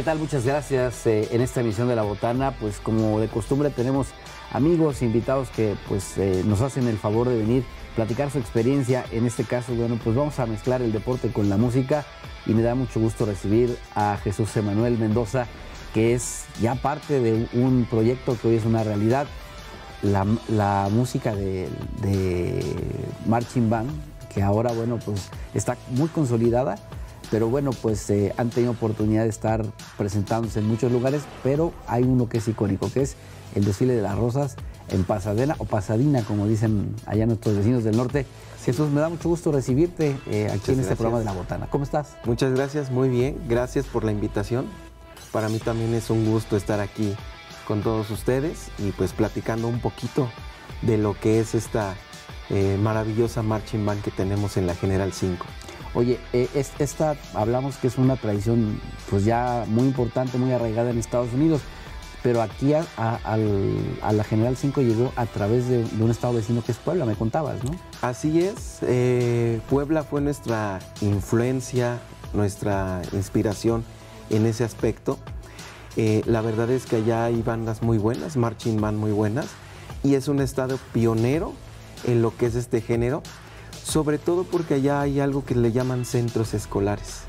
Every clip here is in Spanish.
¿Qué tal? Muchas gracias. En esta emisión de La Botana, pues como de costumbre tenemos amigos, invitados que pues nos hacen el favor de venir, platicar su experiencia. En este caso, bueno, pues vamos a mezclar el deporte con la música y me da mucho gusto recibir a Jesús Emanuel Mendoza, que es ya parte de un proyecto que hoy es una realidad, la música de Marching Band, que ahora, bueno, pues está muy consolidada. Pero bueno, pues han tenido oportunidad de estar presentándose en muchos lugares, pero hay uno que es icónico, que es el desfile de las rosas en Pasadena, o Pasadena, como dicen allá nuestros vecinos del norte. Jesús, me da mucho gusto recibirte aquí en este programa de La Botana. ¿Cómo estás? Muchas gracias, muy bien. Gracias por la invitación. Para mí también es un gusto estar aquí con todos ustedes y pues platicando un poquito de lo que es esta maravillosa Marching Band que tenemos en la General 5. Oye, esta hablamos que es una tradición pues ya muy importante, muy arraigada en Estados Unidos, pero aquí a la General 5 llegó a través de un estado vecino que es Puebla, me contabas, ¿no? Así es, Puebla fue nuestra influencia, nuestra inspiración en ese aspecto. La verdad es que allá hay bandas muy buenas, Marching Band muy buenas, y es un estado pionero en lo que es este género. Sobre todo porque allá hay algo que le llaman centros escolares.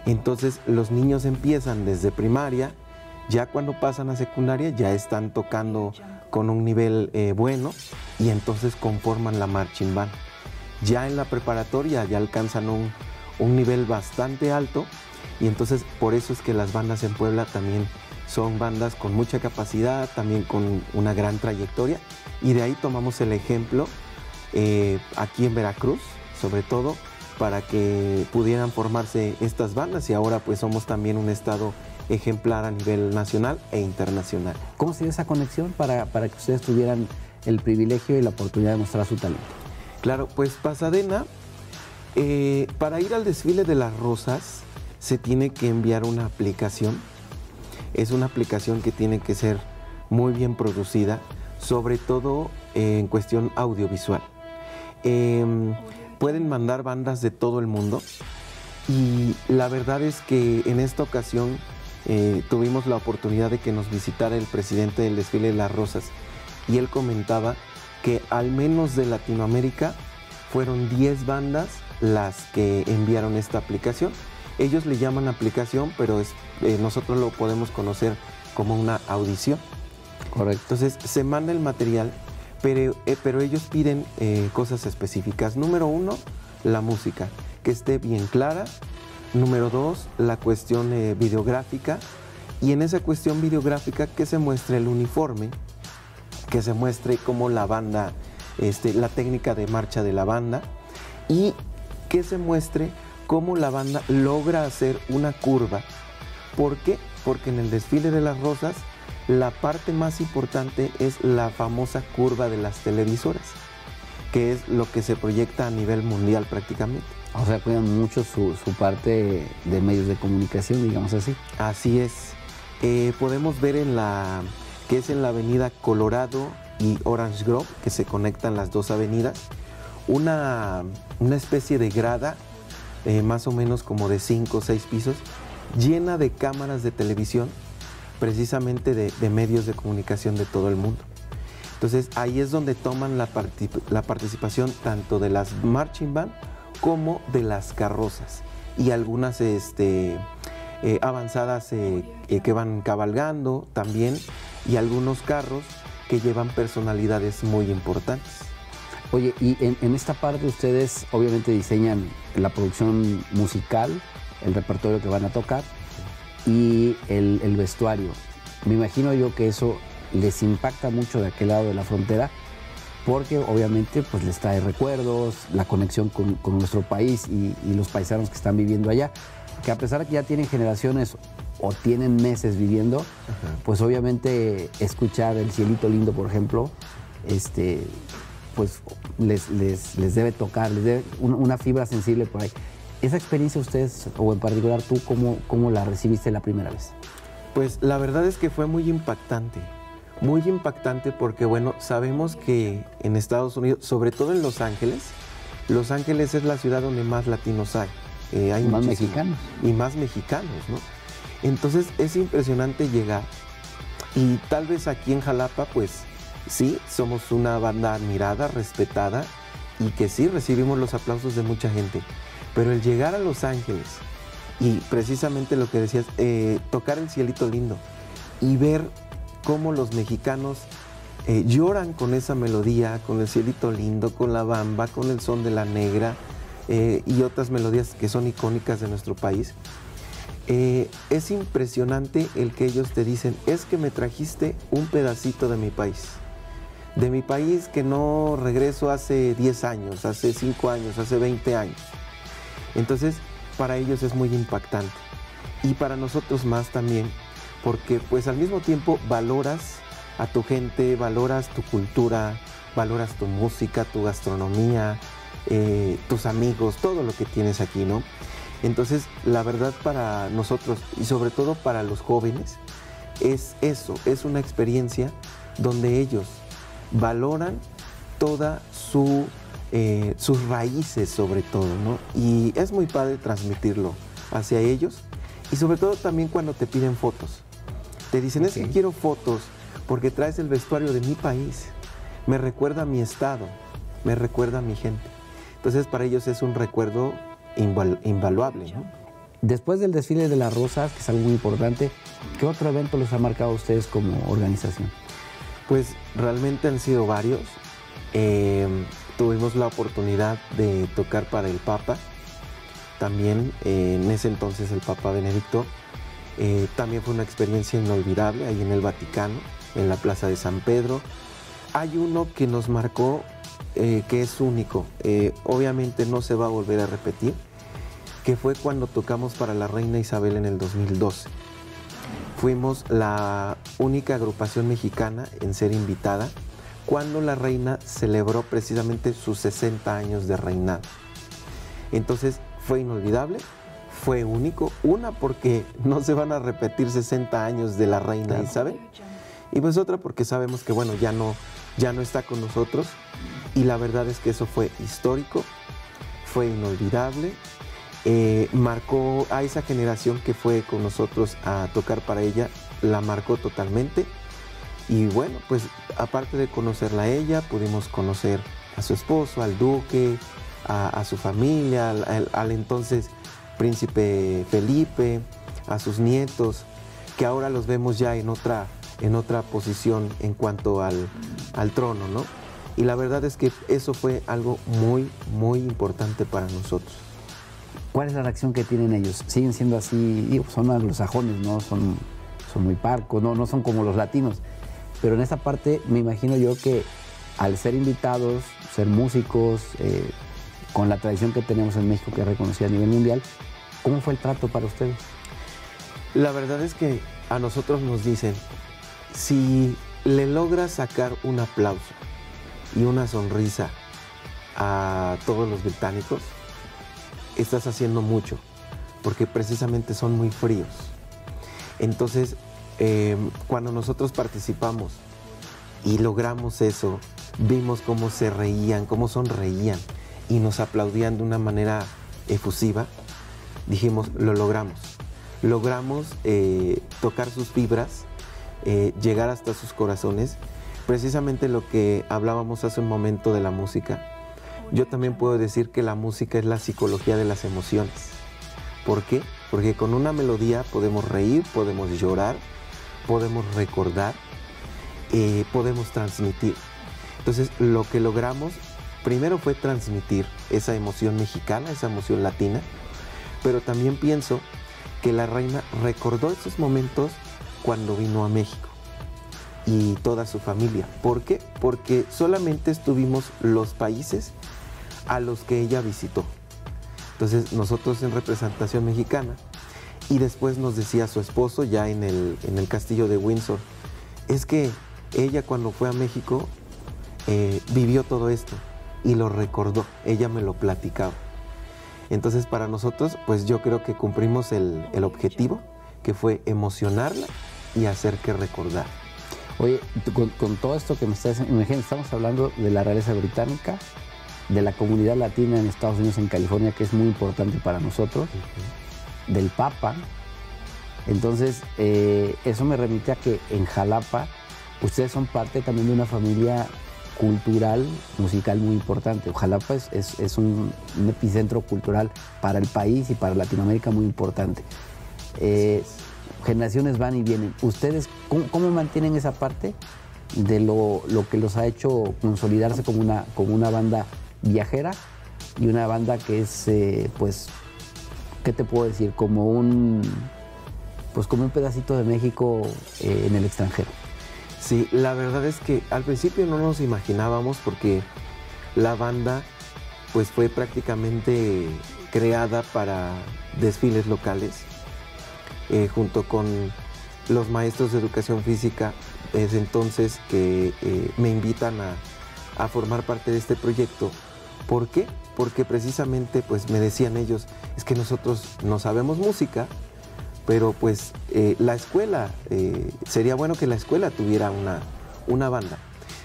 Entonces los niños empiezan desde primaria, ya cuando pasan a secundaria ya están tocando con un nivel bueno y entonces conforman la Marching Band. Ya en la preparatoria ya alcanzan un nivel bastante alto y entonces por eso es que las bandas en Puebla también son bandas con mucha capacidad, también con una gran trayectoria, y de ahí tomamos el ejemplo aquí en Veracruz, sobre todo, para que pudieran formarse estas bandas, y ahora pues somos también un estado ejemplar a nivel nacional e internacional. ¿Cómo se dio esa conexión para que ustedes tuvieran el privilegio y la oportunidad de mostrar su talento? Claro, pues Pasadena, para ir al desfile de las rosas se tiene que enviar una aplicación. Es una aplicación que tiene que ser muy bien producida, sobre todo en cuestión audiovisual. Pueden mandar bandas de todo el mundo y la verdad es que en esta ocasión tuvimos la oportunidad de que nos visitara el presidente del desfile de las rosas y él comentaba que al menos de Latinoamérica fueron 10 bandas las que enviaron esta aplicación. Ellos le llaman aplicación, pero nosotros lo podemos conocer como una audición. Correcto. Entonces se manda el material, pero ellos piden cosas específicas. Número 1, la música, que esté bien clara. Número 2, la cuestión videográfica. Y en esa cuestión videográfica que se muestre el uniforme, que se muestre cómo la banda, la técnica de marcha de la banda, y que se muestre cómo la banda logra hacer una curva. ¿Por qué? Porque en el desfile de las rosas la parte más importante es la famosa curva de las televisoras, que es lo que se proyecta a nivel mundial prácticamente. O sea, cuidan mucho su parte de medios de comunicación, digamos así. Así es. Podemos ver en la avenida Colorado y Orange Grove, que se conectan las dos avenidas, una especie de grada, más o menos como de 5 o 6 pisos, llena de cámaras de televisión, precisamente de medios de comunicación de todo el mundo. Entonces ahí es donde toman la participación tanto de las Marching Band como de las carrozas y algunas avanzadas que van cabalgando también, y algunos carros que llevan personalidades muy importantes. Oye, y en esta parte ustedes obviamente diseñan la producción musical, el repertorio que van a tocar y el vestuario. Me imagino yo que eso les impacta mucho de aquel lado de la frontera, porque obviamente pues les trae recuerdos, la conexión con nuestro país y los paisanos que están viviendo allá, que a pesar de que ya tienen generaciones o tienen meses viviendo, pues obviamente escuchar El Cielito Lindo, por ejemplo, pues les debe tocar, les debe una fibra sensible por ahí. Esa experiencia ustedes, o en particular tú, ¿cómo la recibiste la primera vez? Pues la verdad es que fue muy impactante porque, bueno, sabemos que en Estados Unidos, sobre todo en Los Ángeles es la ciudad donde más latinos hay. Hay más mexicanos. Y más mexicanos, ¿no? Entonces es impresionante llegar y tal vez aquí en Jalapa pues sí, somos una banda admirada, respetada y que sí recibimos los aplausos de mucha gente, pero el llegar a Los Ángeles y precisamente lo que decías, tocar El Cielito Lindo y ver cómo los mexicanos lloran con esa melodía, con El Cielito Lindo, con La Bamba, con El Son de la Negra y otras melodías que son icónicas de nuestro país. Es impresionante el que ellos te dicen, es que me trajiste un pedacito de mi país que no regreso hace 10 años, hace 5 años, hace 20 años. Entonces, para ellos es muy impactante y para nosotros más también, porque pues al mismo tiempo valoras a tu gente, valoras tu cultura, valoras tu música, tu gastronomía, tus amigos, todo lo que tienes aquí, ¿no? Entonces, la verdad para nosotros y sobre todo para los jóvenes es eso, es una experiencia donde ellos valoran toda sus raíces sobre todo, ¿no? Y es muy padre transmitirlo hacia ellos y sobre todo también cuando te piden fotos. Te dicen, es que quiero fotos porque traes el vestuario de mi país, me recuerda a mi estado, me recuerda a mi gente. Entonces para ellos es un recuerdo invaluable, ¿no? Después del desfile de las rosas, que es algo muy importante, ¿qué otro evento les ha marcado a ustedes como organización? Pues realmente han sido varios. Tuvimos la oportunidad de tocar para el Papa, también en ese entonces el Papa Benedicto. También fue una experiencia inolvidable ahí en el Vaticano, en la Plaza de San Pedro. Hay uno que nos marcó, que es único, obviamente no se va a volver a repetir, que fue cuando tocamos para la Reina Isabel en el 2012. Fuimos la única agrupación mexicana en ser invitada cuando la reina celebró precisamente sus 60 años de reinado. Entonces fue inolvidable, fue único, una porque no se van a repetir 60 años de la Reina Isabel, y pues otra porque sabemos que bueno, ya no está con nosotros, y la verdad es que eso fue histórico, fue inolvidable, marcó a esa generación que fue con nosotros a tocar para ella, la marcó totalmente. Y bueno, pues aparte de conocerla a ella, pudimos conocer a su esposo, al duque, a su familia, al entonces príncipe Felipe, a sus nietos, que ahora los vemos ya en otra posición en cuanto al trono, ¿no? Y la verdad es que eso fue algo muy, muy importante para nosotros. ¿Cuál es la reacción que tienen ellos? ¿Siguen siendo así? Digo, son anglosajones, ¿no? Son muy parcos, no son como los latinos. Pero en esa parte me imagino yo que al ser invitados, ser músicos, con la tradición que tenemos en México que es reconocida a nivel mundial, ¿cómo fue el trato para ustedes? La verdad es que a nosotros nos dicen, si le logras sacar un aplauso y una sonrisa a todos los británicos, estás haciendo mucho, porque precisamente son muy fríos. Entonces, cuando nosotros participamos y logramos eso, vimos cómo se reían, cómo sonreían y nos aplaudían de una manera efusiva, dijimos, lo logramos. Logramos tocar sus fibras, llegar hasta sus corazones, precisamente lo que hablábamos hace un momento de la música. Yo también puedo decir que la música es la psicología de las emociones. ¿Por qué? Porque con una melodía podemos reír, podemos llorar, podemos recordar, podemos transmitir. Entonces, lo que logramos primero fue transmitir esa emoción mexicana, esa emoción latina, pero también pienso que la reina recordó esos momentos cuando vino a México y toda su familia. ¿Por qué? Porque solamente estuvimos los países a los que ella visitó. Entonces nosotros en representación mexicana, y después nos decía su esposo ya en el castillo de Windsor, es que ella cuando fue a México vivió todo esto y lo recordó, ella me lo platicaba. Entonces para nosotros pues yo creo que cumplimos el objetivo, que fue emocionarla y hacer que recordara. Oye, con todo esto que me estás imaginando, estamos hablando de la realeza británica, de la comunidad latina en Estados Unidos, en California, que es muy importante para nosotros, del Papa, Entonces, eso me remite a que en Jalapa ustedes son parte también de una familia cultural, musical muy importante. Jalapa es un epicentro cultural para el país y para Latinoamérica muy importante. Generaciones van y vienen. ¿Ustedes cómo mantienen esa parte de lo que los ha hecho consolidarse como una banda viajera y una banda que es, pues, ¿qué te puedo decir? Como un pedacito de México en el extranjero. Sí, la verdad es que al principio no nos imaginábamos, porque la banda pues fue prácticamente creada para desfiles locales, junto con los maestros de educación física desde entonces que me invitan a formar parte de este proyecto. ¿Por qué? Porque precisamente pues me decían ellos, es que nosotros no sabemos música, pero pues la escuela, sería bueno que la escuela tuviera una banda.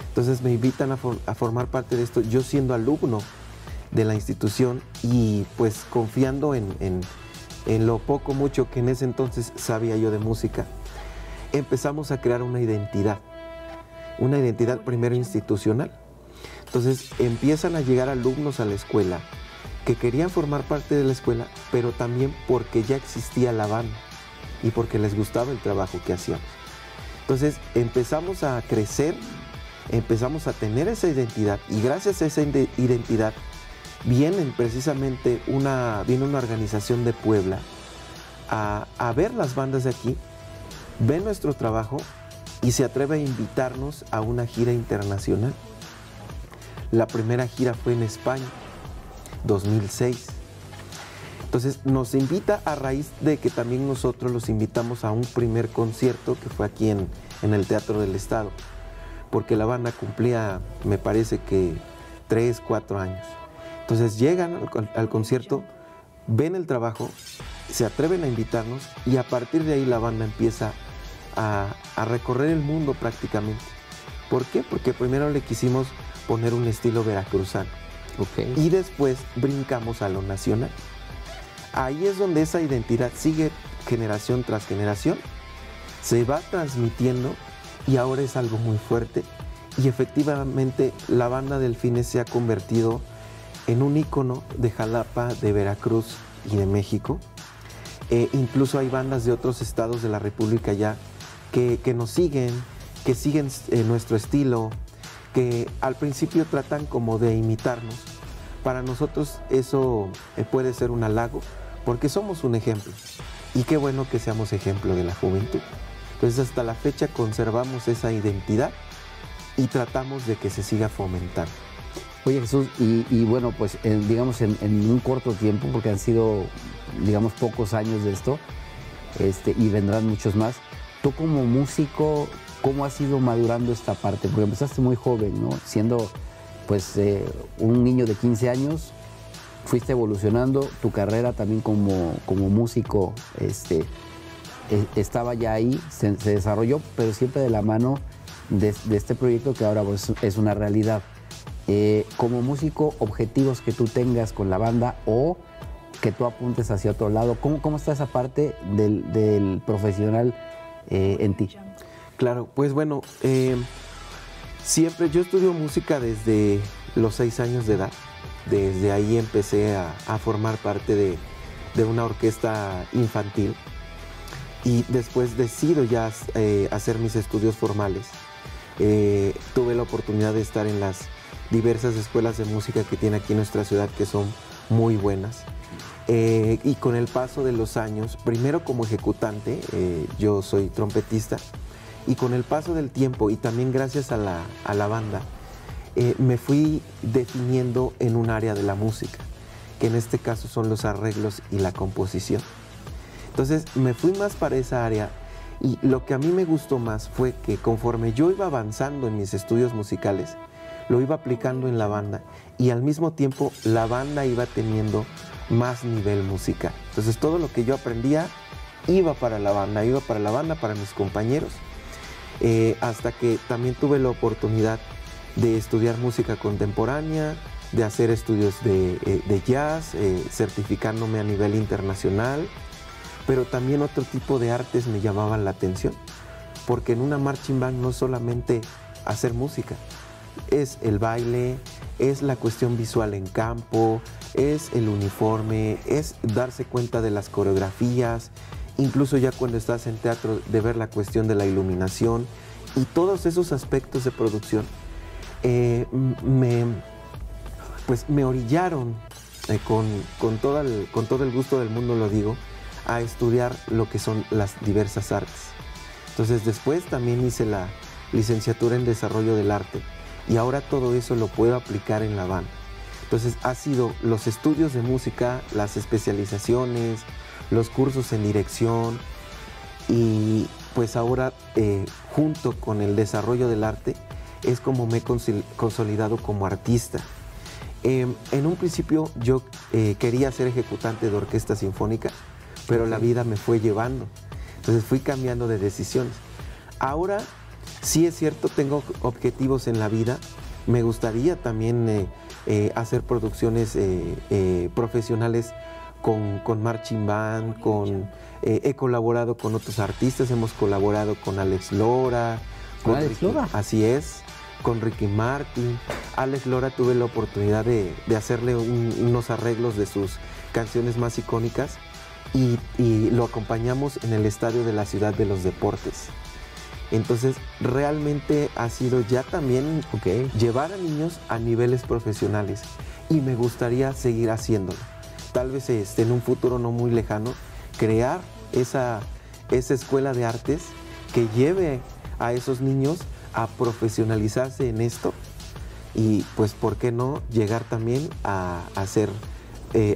Entonces me invitan a formar parte de esto, yo siendo alumno de la institución y pues confiando en lo poco mucho que en ese entonces sabía yo de música. Empezamos a crear una identidad primero institucional. Entonces empiezan a llegar alumnos a la escuela que querían formar parte de la escuela, pero también porque ya existía la banda y porque les gustaba el trabajo que hacíamos. Entonces empezamos a crecer, empezamos a tener esa identidad, y gracias a esa identidad viene una organización de Puebla a ver las bandas de aquí, ve nuestro trabajo y se atreve a invitarnos a una gira internacional. La primera gira fue en España, 2006. Entonces nos invita a raíz de que también nosotros los invitamos a un primer concierto que fue aquí en el Teatro del Estado, porque la banda cumplía, me parece que 3, 4 años. Entonces llegan al concierto, ven el trabajo, se atreven a invitarnos, y a partir de ahí la banda empieza a recorrer el mundo prácticamente. ¿Por qué? Porque primero le quisimos poner un estilo veracruzano. Okay. Y después brincamos a lo nacional. Ahí es donde esa identidad sigue generación tras generación, se va transmitiendo, y ahora es algo muy fuerte. Y efectivamente la banda Delfines se ha convertido en un ícono de Jalapa, de Veracruz y de México. Incluso hay bandas de otros estados de la República ya que nos siguen, que siguen nuestro estilo, que al principio tratan como de imitarnos. Para nosotros eso puede ser un halago, porque somos un ejemplo, y qué bueno que seamos ejemplo de la juventud. Entonces hasta la fecha conservamos esa identidad y tratamos de que se siga fomentando. Oye, Jesús, y bueno, pues digamos en un corto tiempo, porque han sido, digamos, pocos años de esto, y vendrán muchos más, tú como músico, ¿cómo has ido madurando esta parte? Porque empezaste muy joven, ¿no? Siendo pues un niño de 15 años, fuiste evolucionando, tu carrera también como músico estaba ya ahí, se desarrolló, pero siempre de la mano de este proyecto que ahora pues, es una realidad. Como músico, objetivos que tú tengas con la banda o que tú apuntes hacia otro lado, ¿cómo está esa parte del profesional en ti? Claro, pues bueno, siempre yo estudio música desde los 6 años de edad. Desde ahí empecé a formar parte de una orquesta infantil, y después decido ya hacer mis estudios formales. Tuve la oportunidad de estar en las diversas escuelas de música que tiene aquí nuestra ciudad, que son muy buenas. Y con el paso de los años, primero como ejecutante, yo soy trompetista, y con el paso del tiempo y también gracias a la banda, me fui definiendo en un área de la música, que en este caso son los arreglos y la composición. Entonces me fui más para esa área, y lo que a mí me gustó más fue que conforme yo iba avanzando en mis estudios musicales, lo iba aplicando en la banda, y al mismo tiempo la banda iba teniendo más nivel musical. Entonces todo lo que yo aprendía iba para la banda, para mis compañeros, hasta que también tuve la oportunidad de estudiar música contemporánea, de hacer estudios de jazz, certificándome a nivel internacional, pero también otro tipo de artes me llamaban la atención, porque en una marching band no es solamente hacer música, es el baile, es la cuestión visual en campo, es el uniforme, es darse cuenta de las coreografías, incluso ya cuando estás en teatro, de ver la cuestión de la iluminación y todos esos aspectos de producción me orillaron con todo el gusto del mundo, lo digo, a estudiar lo que son las diversas artes. Entonces después también hice la licenciatura en desarrollo del arte y ahora todo eso lo puedo aplicar en la banda. Entonces ha sido los estudios de música, las especializaciones, los cursos en dirección y pues ahora junto con el desarrollo del arte es como me he consolidado como artista. En un principio yo quería ser ejecutante de orquesta sinfónica, pero la vida me fue llevando. Entonces fui cambiando de decisiones. Ahora sí es cierto, tengo objetivos en la vida. Me gustaría también hacer producciones profesionales con marching band, he colaborado con otros artistas, hemos colaborado con Alex Lora. ¿Con Alex Lora? Así es, con Ricky Martin. Alex Lora tuve la oportunidad de hacerle unos arreglos de sus canciones más icónicas y lo acompañamos en el estadio de la Ciudad de los Deportes. Entonces realmente ha sido ya también llevar a niños a niveles profesionales y me gustaría seguir haciéndolo. Tal vez en un futuro no muy lejano, crear esa escuela de artes que lleve a esos niños a profesionalizarse en esto y pues por qué no llegar también a ser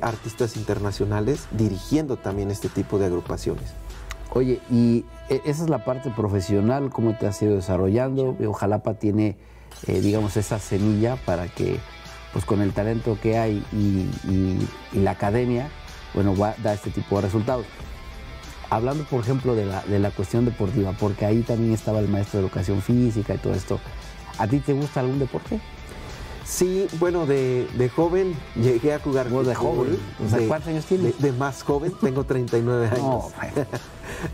artistas internacionales dirigiendo también este tipo de agrupaciones. Oye, y esa es la parte profesional, cómo te has ido desarrollando. Jalapa tiene, digamos, esa semilla para que, pues con el talento que hay y la academia, bueno, da este tipo de resultados. Hablando, por ejemplo, de la cuestión deportiva, porque ahí también estaba el maestro de educación física y todo esto. ¿A ti te gusta algún deporte? Sí, bueno, de joven llegué a jugar fútbol. ¿De joven? O sea, ¿cuántos años tienes? De más joven, tengo 39 años. No, bueno.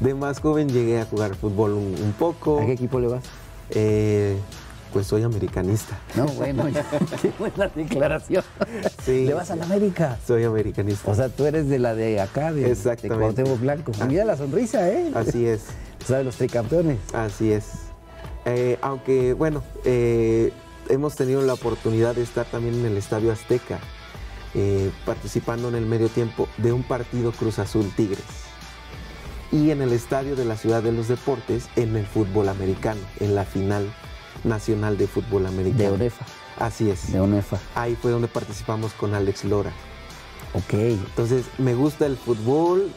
De más joven llegué a jugar fútbol un poco. ¿A qué equipo le vas? Pues soy americanista. No, bueno, qué buena declaración. Sí. ¿Le vas a la América? Soy americanista. O sea, tú eres de la de acá, de Cuauhtémoc Blanco. Mira la sonrisa, ¿eh? Así es. O sea, de los tricampeones. Así es. Aunque, bueno, hemos tenido la oportunidad de estar también en el Estadio Azteca, participando en el medio tiempo de un partido Cruz Azul Tigres. Y en el Estadio de la Ciudad de los Deportes, en el fútbol americano, en la final nacional de fútbol americano. De ONEFA. Así es. De ONEFA. Ahí fue donde participamos con Alex Lora. Ok. Entonces, me gusta el fútbol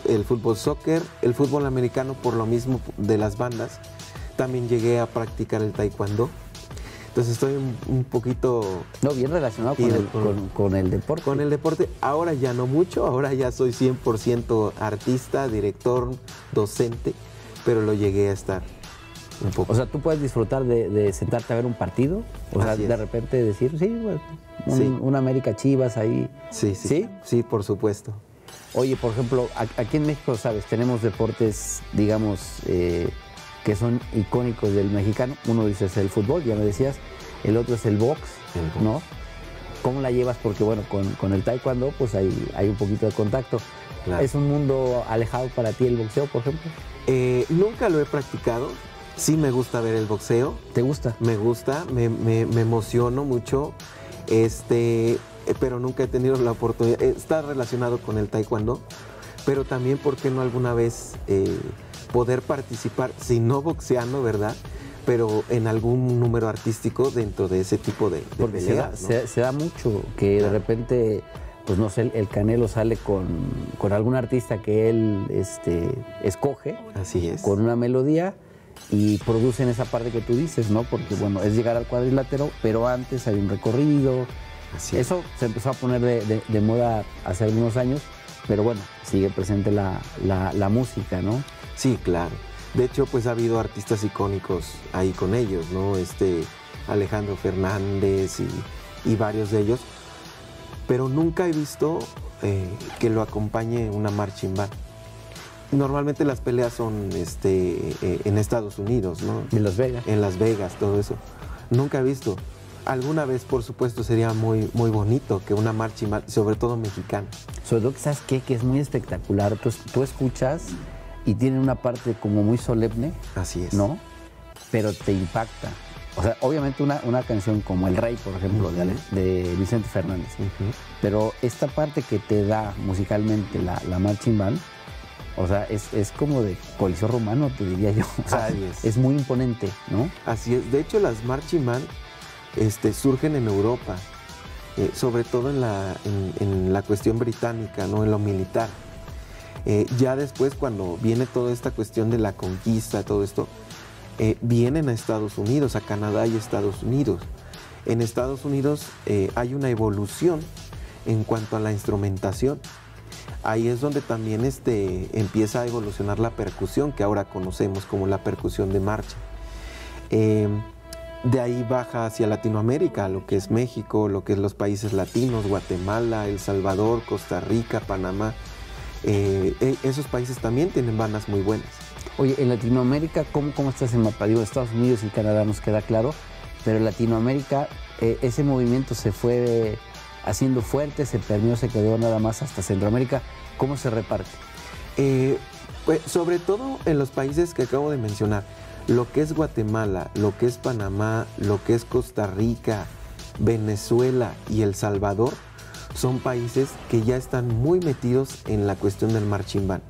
soccer, el fútbol americano por lo mismo de las bandas. También llegué a practicar el taekwondo. Entonces estoy un poquito... No, bien relacionado con el deporte. Con el deporte, ahora ya no mucho, ahora ya soy 100% artista, director, docente, pero lo llegué a estar un poco. O sea, tú puedes disfrutar de sentarte a ver un partido, o sea, de repente decir, sí, bueno, un América Chivas ahí. Sí, por supuesto. Oye, por ejemplo, aquí en México, sabes, tenemos deportes, digamos, que son icónicos del mexicano. Uno dice es el fútbol, ya me decías, el otro es el box, ¿no? ¿Cómo la llevas? Porque bueno, con el taekwondo pues hay un poquito de contacto. Claro. ¿Es un mundo alejado para ti el boxeo, por ejemplo? Nunca lo he practicado, sí me gusta ver el boxeo. ¿Te gusta? Me gusta, me emociono mucho, pero nunca he tenido la oportunidad. Está relacionado con el taekwondo, pero también, ¿por qué no alguna vez poder participar, si no boxeando, ¿verdad?, pero en algún número artístico dentro de ese tipo de porque peleas, ¿no? se da mucho que de repente, pues no sé, el Canelo sale con algún artista que él escoge. Así es. Con una melodía y producen esa parte que tú dices, ¿no? Porque bueno, es llegar al cuadrilátero, pero antes hay un recorrido. Así es. Eso se empezó a poner de moda hace algunos años, pero bueno, sigue presente la música, ¿no? Sí, claro. De hecho, pues ha habido artistas icónicos ahí con ellos, ¿no? Alejandro Fernández y varios de ellos. Pero nunca he visto que lo acompañe una marching band. Normalmente las peleas son en Estados Unidos, ¿no? En Las Vegas. En Las Vegas, todo eso. Nunca he visto. Alguna vez, por supuesto, sería muy, muy bonito que una marching band, sobre todo mexicana. Sobre todo que sabes qué, que es muy espectacular. Tú escuchas y tiene una parte como muy solemne. Así es. ¿No? Pero te impacta. O sea, obviamente una canción como El Rey, por ejemplo, de Vicente Fernández. Pero esta parte que te da musicalmente la marching band, o sea, es como de Coliseo Romano, te diría yo. O sea, es muy imponente, ¿no? Así es. De hecho, las marching band surgen en Europa, sobre todo en la cuestión británica, ¿no? En lo militar. Ya después, cuando viene toda esta cuestión de la conquista, todo esto, vienen a Estados Unidos, a Canadá y Estados Unidos. En Estados Unidos hay una evolución en cuanto a la instrumentación. Ahí es donde también empieza a evolucionar la percusión, que ahora conocemos como la percusión de marcha. De ahí baja hacia Latinoamérica, lo que es México, lo que es los países latinos, Guatemala, El Salvador, Costa Rica, Panamá. Esos países también tienen bandas muy buenas. Oye, en Latinoamérica, ¿cómo estás en mapa? Digo, Estados Unidos y Canadá nos queda claro, pero en Latinoamérica ese movimiento se fue haciendo fuerte, se permeó, se quedó nada más hasta Centroamérica. ¿Cómo se reparte? Pues, sobre todo en los países que acabo de mencionar, lo que es Guatemala, lo que es Panamá, lo que es Costa Rica, Venezuela y El Salvador, son países que ya están muy metidos en la cuestión del marching band.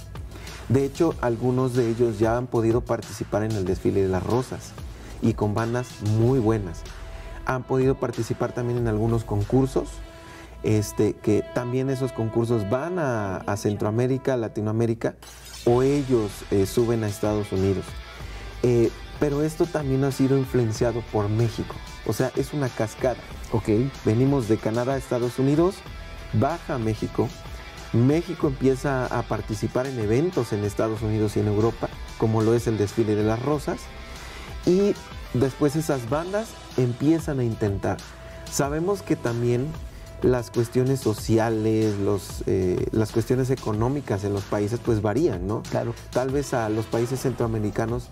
De hecho, algunos de ellos ya han podido participar en el desfile de las Rosas y con bandas muy buenas. Han podido participar también en algunos concursos, que también esos concursos van a Centroamérica, Latinoamérica, o ellos suben a Estados Unidos. Pero esto también ha sido influenciado por México, o sea, es una cascada. Okay. Venimos de Canadá a Estados Unidos, baja a México. México empieza a participar en eventos en Estados Unidos y en Europa, como lo es el desfile de las Rosas, y después esas bandas empiezan a intentar. Sabemos que también las cuestiones sociales, las cuestiones económicas en los países pues varían, ¿no? Claro. Tal vez a los países centroamericanos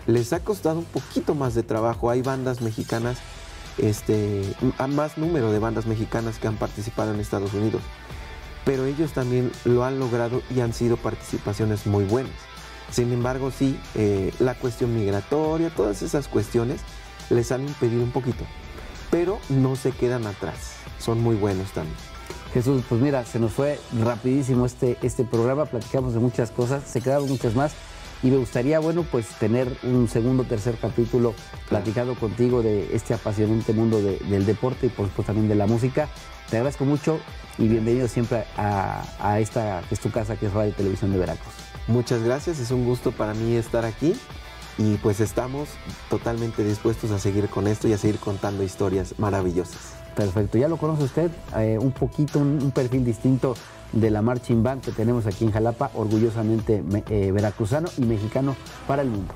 les ha costado un poquito más de trabajo. Hay bandas mexicanas, a más número de bandas mexicanas que han participado en Estados Unidos, pero ellos también lo han logrado y han sido participaciones muy buenas. Sin embargo, sí, la cuestión migratoria, todas esas cuestiones les han impedido un poquito, pero no se quedan atrás, son muy buenos también. Jesús, pues mira, se nos fue rapidísimo este programa, platicamos de muchas cosas, se quedaron muchas más y me gustaría, bueno, pues tener un segundo, tercer capítulo platicando contigo de este apasionante mundo del deporte y por supuesto también de la música. Te agradezco mucho y bienvenido siempre a esta que es tu casa, que es Radio y Televisión de Veracruz. Muchas gracias, es un gusto para mí estar aquí y pues estamos totalmente dispuestos a seguir con esto y a seguir contando historias maravillosas. Perfecto, ya lo conoce usted, un poquito, un perfil distinto de la marching band que tenemos aquí en Jalapa, orgullosamente veracruzano y mexicano para el mundo.